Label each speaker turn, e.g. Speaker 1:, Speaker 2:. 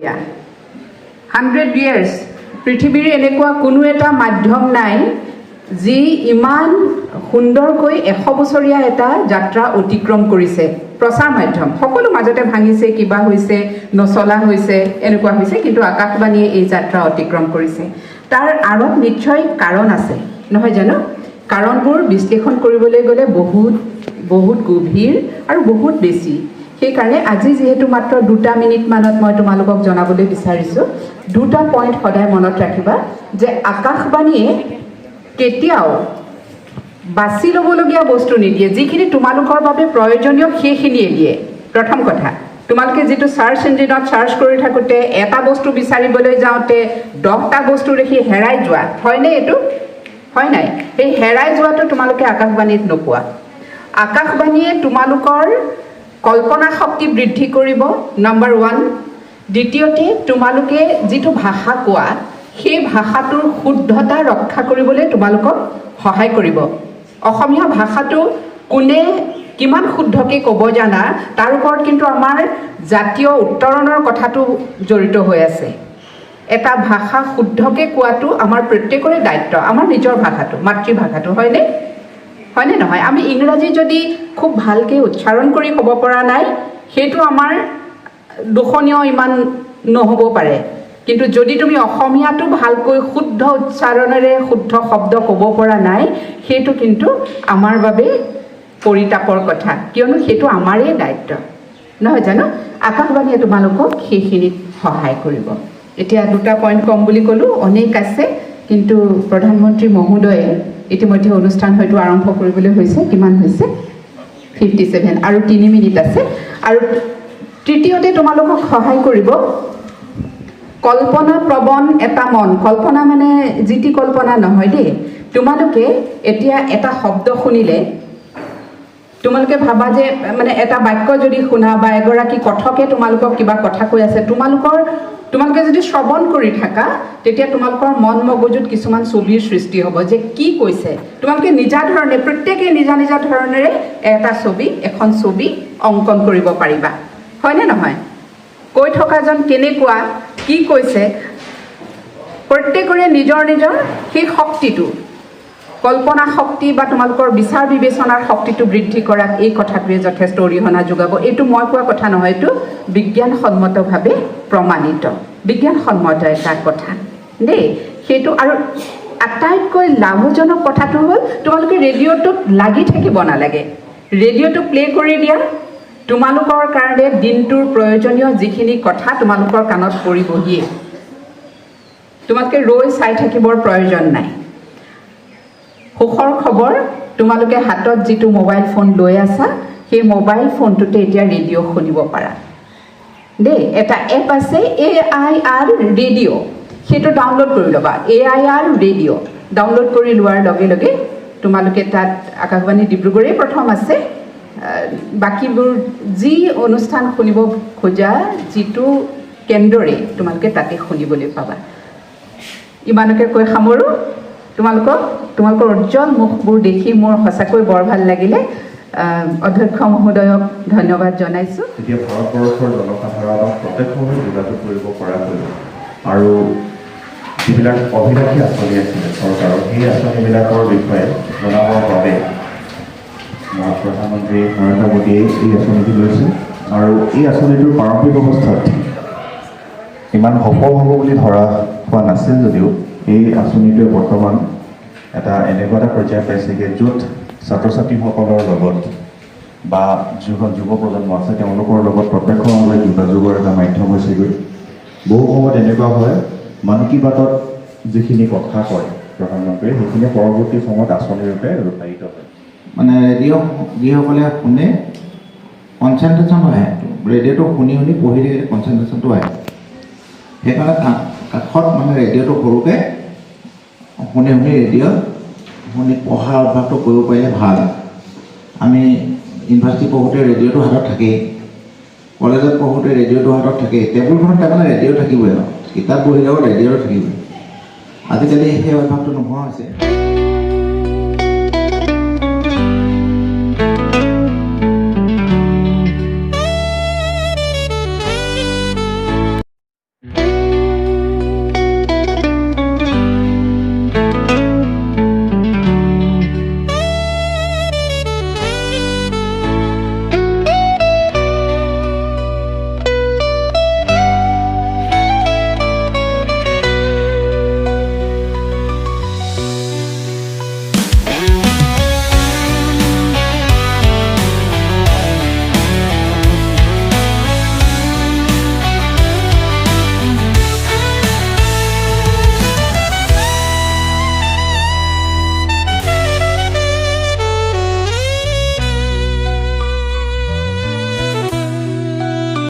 Speaker 1: 100 years পৃথিৱীৰ এনেকুৱা কোনো এটা মাধ্যম নাই যি ইমান সুন্দৰকৈ 100 বছৰীয়া এটা যাত্ৰা অতিক্ৰম কৰিছে প্ৰচাৰ মাধ্যম সকলো মাজতে ভাঙিছে কিবা হৈছে নচলা হৈছে এনেকুৱা হৈছে কিন্তু আকাশবাণীয়ে এই যাত্ৰা অতিক্ৰম কৰিছে তাৰ আৰত নিশ্চয় কাৰণ আছে নহয় জানো কাৰণবোৰ বিশ্লেষণ কৰিবলৈ গ'লে বহুত গভীৰ আৰু বহুত বেছি সেই কাৰণে আজি যেহেতু মাত্ৰ 2 মিনিট মানত মই তোমালোকক জনাবলৈ বিচাৰিছো 2টা পইণ্ট সদায় মনত ৰাখিবা যে আকাশবাণীয়ে কেতিয়াও বাছি ল'বলগীয়া বস্তু নিদিয়ে যিখিনি তোমালোকৰ বাবে প্ৰয়োজনীয় সেইখিনিয়ে দিয়ে প্ৰথম কথা তোমালোকে যেটো সাৰ্চ ইঞ্জিনত সাৰ্চ কৰি থাকোতে এটা বস্তু বিচাৰিবলৈ যাওঁতে 10টা বস্তু দেখি হেৰাই যোৱা হয়নে এটো হয় নাই এই হেৰাই যোৱাটো তোমালোকে আকাশবাণীত নোপোৱা আকাশবাণীয়ে তোমালোকৰ কল্পনা শক্তি বৃদ্ধি কৰিব নম্বৰ 1 দ্বিতীয়তে তোমালোকে যেটো ভাষা কোৱা সেই ভাষাটোৰ শুদ্ধতা ৰক্ষা কৰিবলৈ তোমালোকক সহায় কৰিব অসমীয়া ভাষাটো কোনে কিমান শুদ্ধকৈ ক'ব জানা তাৰ ওপৰত কিন্তু আমাৰ জাতীয় উত্তৰণৰ কথাটো জড়িত হৈ আছে এটা ভাষা শুদ্ধকৈ কোৱাটো আমাৰ প্ৰত্যেকৰে দায়িত্ব আমাৰ নিজৰ ভাষাটো মাতৃভাষাটো হয়নে হয়নে নহয় আমি ইংৰাজী যদি খুব ভালকৈ উচ্চাৰণ কৰি ক'ব পৰা নাই সেইটো আমাৰ দুখনীয় ইমান নহ'ব পাৰে কিন্তু যদি তুমি অসমীয়াটো ভালকৈ শুদ্ধ উচ্চাৰণেৰে শুদ্ধ শব্দ ক'ব পৰা নাই সেইটো কিন্তু আমাৰ বাবে পৰিতাপৰ কথা কিয়নো সেইটো আমাৰেই দায়িত্ব নহয় জানো আকাশবাণীয়ে তোমালোকক সেইখিনিত সহায় কৰিব এতিয়া 2টা পইণ্ট কম বুলি ক'লো অনেক আছে কিন্তু প্ৰধানমন্ত্ৰী মহোদয়ে ইতিমধ্যে অনুষ্ঠান হয়তো আৰম্ভ কৰিবলৈ হৈছে কিমান হৈছে 57 আৰু 3 মিনিট আছে আৰু তৃতীয়তে তোমালোকক সহায় কৰিব কল্পনা প্ৰবণ এটা মন কল্পনা মানে জিতি কল্পনা নহয় দেই তোমালোকে এতিয়া এটা শব্দ শুনিলে তোমালোকে ভাবা যে মানে এটা বাক্য যদি শুনা বা এগৰাকী কথকে তোমালোকক কিবা কথা কৈ আছে তোমালোকে যদি শ্ৰৱণ কৰি থাকা তেতিয়া তোমালোকৰ মন মগজুত কিছুমান ছবিৰ সৃষ্টি হ'ব যে কি কৈছে তোমালোকে নিজা ধৰণে প্ৰত্যেককে নিজা ধৰণেৰে এটা ছবি এখন ছবি অংকন কৰিব পাৰিবা হয়নে নহয় কৈ থকাজন কেনেকুৱা কি কৈছে প্ৰত্যেকৰে নিজৰ সেই শক্তিটো কল্পনা শক্তি বা তোমালোকৰ বিচাৰ বিবেচনাৰ শক্তিটো বৃদ্ধি কৰাত এই কথাটোৱে যথেষ্ট অৰিহণা যোগাব এইটো মই কোৱা কথা নহয় এইটো বিজ্ঞানসন্মতভাৱে প্ৰমাণিত বিজ্ঞানসন্মত এটা কথা দেই সেইটো আৰু আটাইতকৈ লাভজনক কথাটো হ'ল তোমালোকে ৰেডিঅ'টোত লাগি থাকিব নালাগে ৰেডিঅ'টো প্লে কৰি দিয়া তোমালোকৰ কাৰণে দিনটোৰ প্ৰয়োজনীয় যিখিনি কথা তোমালোকৰ কাণত পৰিবহিয়ে তোমালোকে ৰৈ চাই থাকিবৰ প্ৰয়োজন নাই সুখৰ খবৰ তোমালোকে হাতত যেটো মোবাইল ফোন লৈ আছা সেই মোবাইল ফোনটোতে এতিয়া ৰেডিঅ' শুনিব পাৰা দেই এটা এপ আছে AIR ৰেডিঅ' সেইটো ডাউনলোড কৰি ল'বা AIR ৰেডিঅ' ডাউনলোড কৰি লোৱাৰ লগে লগে তোমালোকে তাত আকাশবাণী ডিব্ৰুগড়ে প্ৰথম আছে বাকিবোৰ যি অনুষ্ঠান শুনিব খোজা যিটো কেন্দ্ৰৰে তোমালোকে তাতে শুনিবলৈ পাবা ইমানকে কৈ সামৰো তোমালোকৰ উজ্জ্বল মুখবোৰ দেখি মোৰ সঁচাকৈ বৰ ভাল লাগিলে অধ্যক্ষ মহোদয়ক ধন্যবাদ জনাইছো
Speaker 2: এতিয়া ভাৰতবৰ্ষৰ জনসাধাৰণক প্ৰত্যক্ষভাৱে যোগাযোগ কৰিব পৰা হ'ল আৰু যিবিলাক অভিলাষী আঁচনি আছিলে চৰকাৰৰ সেই আঁচনিবিলাকৰ বিষয়ে জনাবৰ বাবে প্ৰধানমন্ত্ৰী নৰেন্দ্ৰ মোদীয়ে এই আঁচনিটো লৈছে আৰু এই আঁচনিটোৰ প্ৰাৰম্ভিক অৱস্থাত ইমান সফল হ'ব বুলি ধৰা হোৱা নাছিল যদিও এই আঁচনিটোৱে বৰ্তমান এনেকুৱা এটা পৰ্যায় পাইছেগৈ য'ত ছাত্ৰ ছাত্ৰীসকলৰ লগত বা যিখন যুৱ প্ৰজন্ম আছে তেওঁলোকৰ লগত প্ৰত্যক্ষভাৱে যোগাযোগৰ এটা মাধ্যম হৈছেগৈ বহু সময়ত এনেকুৱা হয় মন কী বাতত যিখিনি কথা কয় প্ৰধানমন্ত্ৰীয়ে সেইখিনি পৰৱৰ্তী সময়ত আঁচনিৰূপে ৰূপায়িত হয়
Speaker 3: মানে ৰেডিঅ' যিসকলে শুনে কনচেনট্ৰেশ্যন আহে ৰেডিঅ'টো শুনি পঢ়ি থাকিলে কনচেনট্ৰেশ্যনটো আহে সেইকাৰণে কাষত মানে ৰেডিঅ'টো সৰুকৈ শুনি ৰেডিঅ' শুনি পঢ়া অভ্যাসটো কৰিব পাৰিলে ভাল আমি ইউনিভাৰ্চিটি পঢ়োঁতে ৰেডিঅ'টো হাতত থাকেই কলেজত পঢ়োঁতে ৰেডিঅ'টো হাতত থাকেই টেবুলখনত তাৰমানে ৰেডিঅ' থাকিবই আৰু কিতাপ পঢ়িলেও ৰেডিঅ'টো থাকিবই আজিকালি সেই অভ্যাসটো নোহোৱা হৈছে